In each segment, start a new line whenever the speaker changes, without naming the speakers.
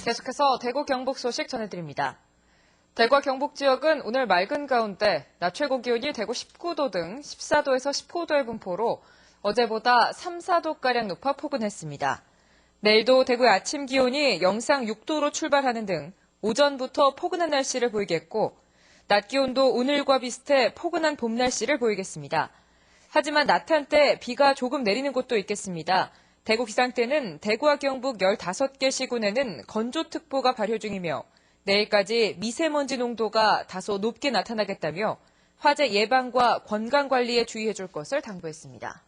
계속해서 대구 경북 소식 전해드립니다. 대구와 경북 지역은 오늘 맑은 가운데 낮 최고 기온이 대구 19도 등 14도에서 15도의 분포로 어제보다 3, 4도가량 높아 포근했습니다. 내일도 대구의 아침 기온이 영상 6도로 출발하는 등 오전부터 포근한 날씨를 보이겠고 낮 기온도 오늘과 비슷해 포근한 봄 날씨를 보이겠습니다. 하지만 낮 한때 비가 조금 내리는 곳도 있겠습니다. 대구 기상대는 대구와 경북 15개 시군에는 건조특보가 발효 중이며 내일까지 미세먼지 농도가 다소 높게 나타나겠다며 화재 예방과 건강관리에 주의해 줄 것을 당부했습니다.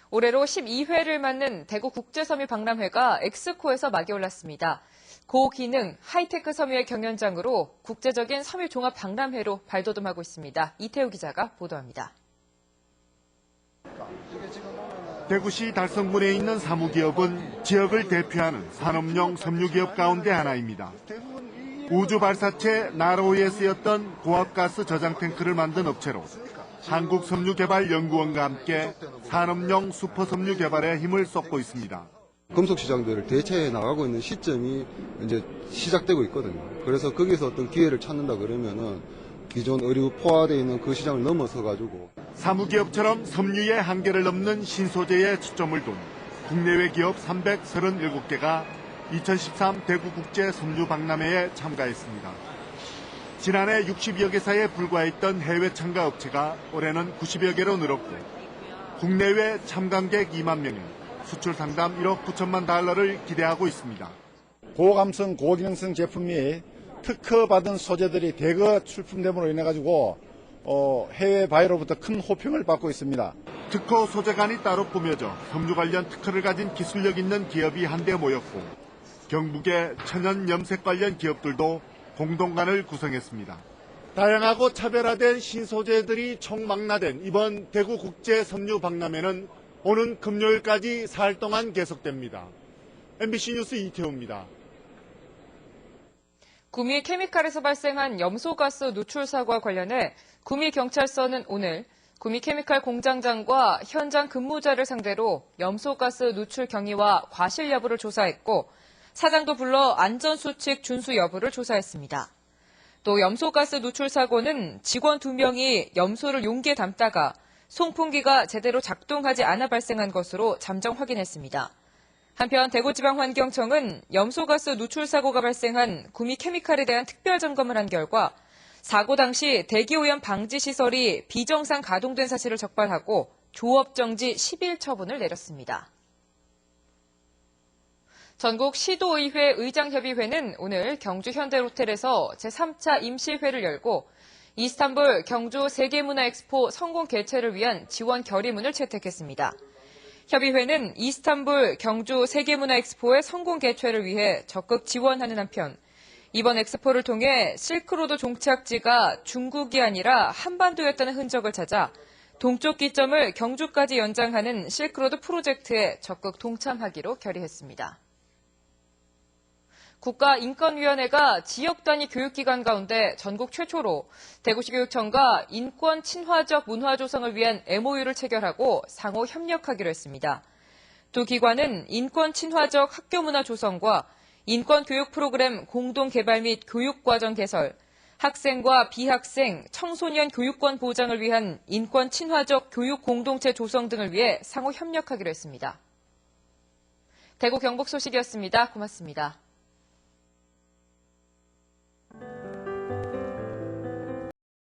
올해로 12회를 맞는 대구 국제섬유박람회가 엑스코에서 막이 올랐습니다. 고기능 하이테크 섬유의 경연장으로 국제적인 섬유 종합 박람회로 발돋움하고 있습니다. 이태우 기자가 보도합니다.
대구시 달성군에 있는 사무기업은 지역을 대표하는 산업용 섬유기업 가운데 하나입니다. 우주발사체 나로우에 쓰였던 고압가스 저장 탱크를 만든 업체로 한국섬유개발연구원과 함께 산업용 슈퍼섬유 개발에 힘을 쏟고 있습니다.
금속 시장들을 대체해 나가고 있는 시점이 이제 시작되고 있거든요. 그래서 거기서 어떤 기회를 찾는다 그러면은 기존 의류 포화되어 있는 그 시장을 넘어서 가지고
사무기업처럼 섬유의 한계를 넘는 신소재에 초점을 둔 국내외 기업 337개가 2013 대구국제 섬유박람회에 참가했습니다. 지난해 60여 개사에 불과했던 해외 참가 업체가 올해는 90여 개로 늘었고 국내외 참관객 2만 명이 수출 상담 1억 9천만 달러를 기대하고 있습니다.
고감성, 고기능성 제품 및 특허받은 소재들이 대거 출품됨으로 인해 가지고 해외 바이어로부터 큰 호평을 받고 있습니다.
특허 소재관이 따로 꾸며져 섬유 관련 특허를 가진 기술력 있는 기업이 한데 모였고 경북의 천연 염색 관련 기업들도 공동관을 구성했습니다. 다양하고 차별화된 신소재들이 총망라된 이번 대구 국제 섬유 박람회는 오는 금요일까지 사흘 동안 계속됩니다. MBC 뉴스 이태우입니다.
구미 케미칼에서 발생한 염소가스 누출 사고와 관련해 구미경찰서는 오늘 구미 케미칼 공장장과 현장 근무자를 상대로 염소가스 누출 경위와 과실 여부를 조사했고 사장도 불러 안전수칙 준수 여부를 조사했습니다. 또 염소가스 누출 사고는 직원 2명이 염소를 용기에 담다가 송풍기가 제대로 작동하지 않아 발생한 것으로 잠정 확인했습니다. 한편 대구지방환경청은 염소가스 누출 사고가 발생한 구미 케미칼에 대한 특별 점검을 한 결과 사고 당시 대기오염 방지 시설이 비정상 가동된 사실을 적발하고 조업 정지 10일 처분을 내렸습니다. 전국 시도의회 의장협의회는 오늘 경주 현대호텔에서 제3차 임시회를 열고 이스탄불 경주 세계문화엑스포 성공 개최를 위한 지원 결의문을 채택했습니다. 협의회는 이스탄불 경주 세계문화엑스포의 성공 개최를 위해 적극 지원하는 한편 이번 엑스포를 통해 실크로드 종착지가 중국이 아니라 한반도였다는 흔적을 찾아 동쪽 기점을 경주까지 연장하는 실크로드 프로젝트에 적극 동참하기로 결의했습니다. 국가인권위원회가 지역 단위 교육기관 가운데 전국 최초로 대구시 교육청과 인권 친화적 문화 조성을 위한 MOU를 체결하고 상호 협력하기로 했습니다. 두 기관은 인권 친화적 학교 문화 조성과 인권 교육 프로그램 공동 개발 및 교육 과정 개설, 학생과 비학생, 청소년 교육권 보장을 위한 인권 친화적 교육 공동체 조성 등을 위해 상호 협력하기로 했습니다. 대구 경북 소식이었습니다. 고맙습니다.